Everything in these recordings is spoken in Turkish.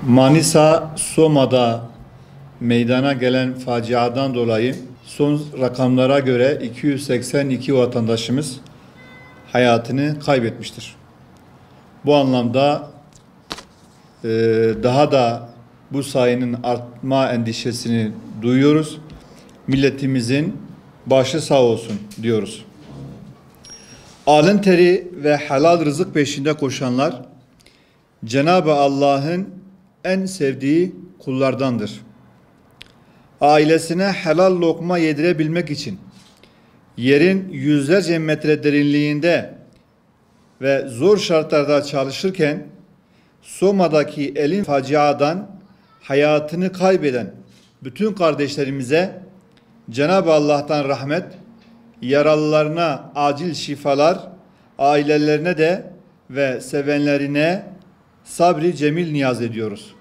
Manisa, Soma'da meydana gelen faciadan dolayı son rakamlara göre 282 vatandaşımız hayatını kaybetmiştir. Bu anlamda daha da bu sayının artma endişesini duyuyoruz. Milletimizin başı sağ olsun diyoruz. Alın teri ve helal rızık peşinde koşanlar Cenab-ı Allah'ın en sevdiği kullardandır. Ailesine helal lokma yedirebilmek için yerin yüzlerce metre derinliğinde ve zor şartlarda çalışırken Soma'daki elin faciadan hayatını kaybeden bütün kardeşlerimize Cenab-ı Allah'tan rahmet, yaralılarına acil şifalar, ailelerine de ve sevenlerine sabri cemil niyaz ediyoruz.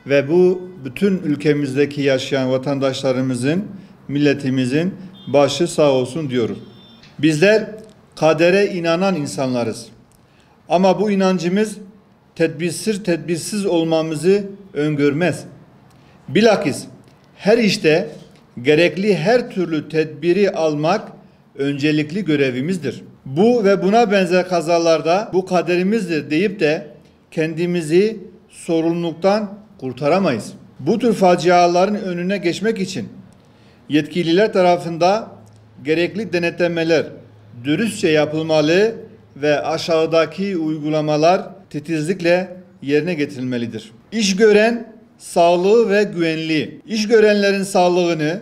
Ve bu bütün ülkemizdeki yaşayan vatandaşlarımızın, milletimizin başı sağ olsun diyoruz. Bizler kadere inanan insanlarız. Ama bu inancımız tedbirsiz olmamızı öngörmez. Bilakis her işte gerekli her türlü tedbiri almak öncelikli görevimizdir. Bu ve buna benzer kazalarda bu kaderimizdir deyip de kendimizi sorumluluktan kurtaramayız. Bu tür faciaların önüne geçmek için yetkililer tarafında gerekli denetlemeler dürüstçe yapılmalı ve aşağıdaki uygulamalar titizlikle yerine getirilmelidir. İş gören sağlığı ve güvenliği. İş görenlerin sağlığını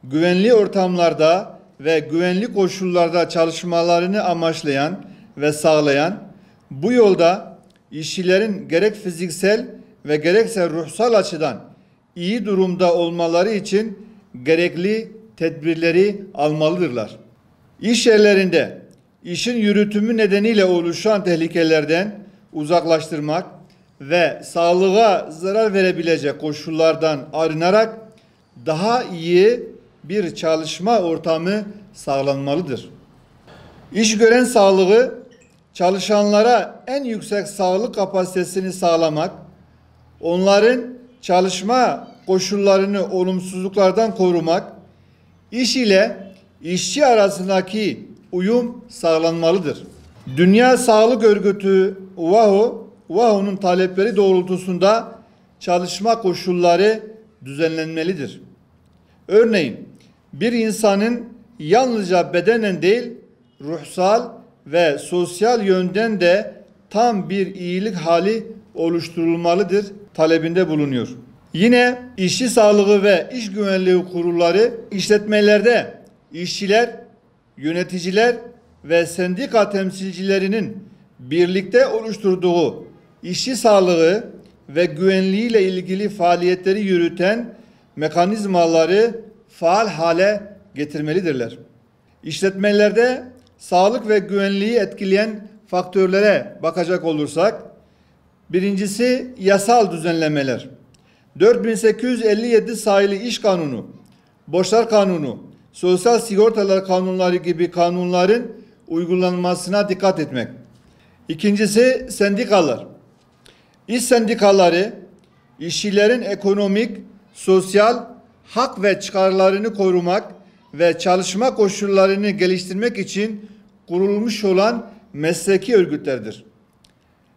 güvenli ortamlarda ve güvenli koşullarda çalışmalarını amaçlayan ve sağlayan, bu yolda işçilerin gerek fiziksel ve gerekse ruhsal açıdan iyi durumda olmaları için gerekli tedbirleri almalıdırlar. İş yerlerinde işin yürütümü nedeniyle oluşan tehlikelerden uzaklaştırmak ve sağlığa zarar verebilecek koşullardan arınarak daha iyi bir çalışma ortamı sağlanmalıdır. İş gören sağlığı çalışanlara en yüksek sağlık kapasitesini sağlamak, onların çalışma koşullarını olumsuzluklardan korumak, iş ile işçi arasındaki uyum sağlanmalıdır. Dünya Sağlık Örgütü WHO'nun talepleri doğrultusunda çalışma koşulları düzenlenmelidir. Örneğin bir insanın yalnızca bedenen değil, ruhsal ve sosyal yönden de tam bir iyilik hali oluşturulmalıdır talebinde bulunuyor. Yine işçi sağlığı ve iş güvenliği kurulları işletmelerde işçiler, yöneticiler ve sendika temsilcilerinin birlikte oluşturduğu işçi sağlığı ve güvenliği ile ilgili faaliyetleri yürüten mekanizmaları faal hale getirmelidirler. İşletmelerde sağlık ve güvenliği etkileyen faktörlere bakacak olursak, birincisi yasal düzenlemeler. 4857 sayılı İş Kanunu, Borçlar Kanunu, Sosyal Sigortalar Kanunları gibi kanunların uygulanmasına dikkat etmek. İkincisi sendikalar. İş sendikaları, işçilerin ekonomik, sosyal hak ve çıkarlarını korumak ve çalışma koşullarını geliştirmek için kurulmuş olan mesleki örgütlerdir.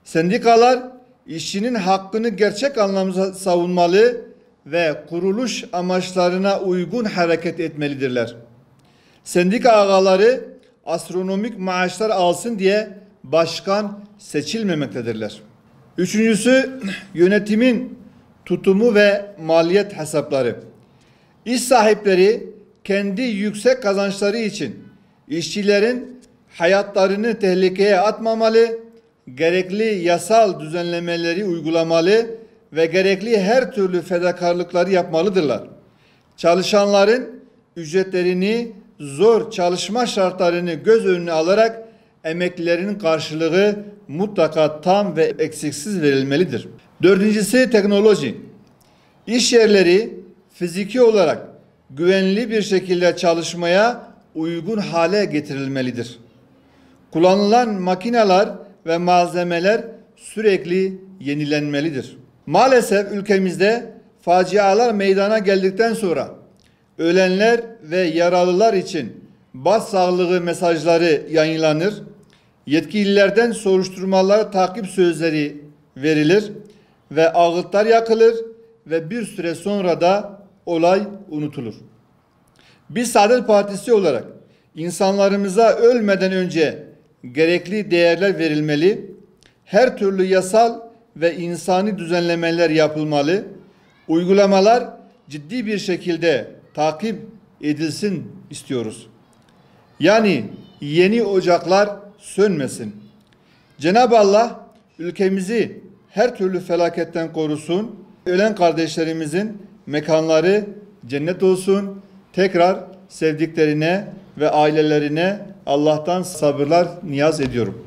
Sendikalar, işçinin hakkını gerçek anlamda savunmalı ve kuruluş amaçlarına uygun hareket etmelidirler. Sendika ağaları astronomik maaşlar alsın diye başkan seçilmemektedirler. Üçüncüsü yönetimin tutumu ve maliyet hesapları. İş sahipleri kendi yüksek kazançları için işçilerin hayatlarını tehlikeye atmamalı, gerekli yasal düzenlemeleri uygulamalı ve gerekli her türlü fedakarlıkları yapmalıdırlar. Çalışanların ücretlerini, zor çalışma şartlarını göz önüne alarak emeklilerinin karşılığı mutlaka tam ve eksiksiz verilmelidir. Dördüncüsü teknoloji. İş yerleri fiziki olarak güvenli bir şekilde çalışmaya uygun hale getirilmelidir. Kullanılan makineler ve malzemeler sürekli yenilenmelidir. Maalesef ülkemizde facialar meydana geldikten sonra ölenler ve yaralılar için başsağlığı mesajları yayınlanır, yetkililerden soruşturmalar takip sözleri verilir ve ağıtlar yakılır ve bir süre sonra da olay unutulur. Biz Saadet Partisi olarak insanlarımıza ölmeden önce gerekli değerler verilmeli, her türlü yasal ve insani düzenlemeler yapılmalı, uygulamalar ciddi bir şekilde takip edilsin istiyoruz. Yani yeni ocaklar sönmesin. Cenab-ı Allah ülkemizi her türlü felaketten korusun. Ölen kardeşlerimizin mekanları cennet olsun. Tekrar sevdiklerine ve ailelerine Allah'tan sabırlar niyaz ediyorum.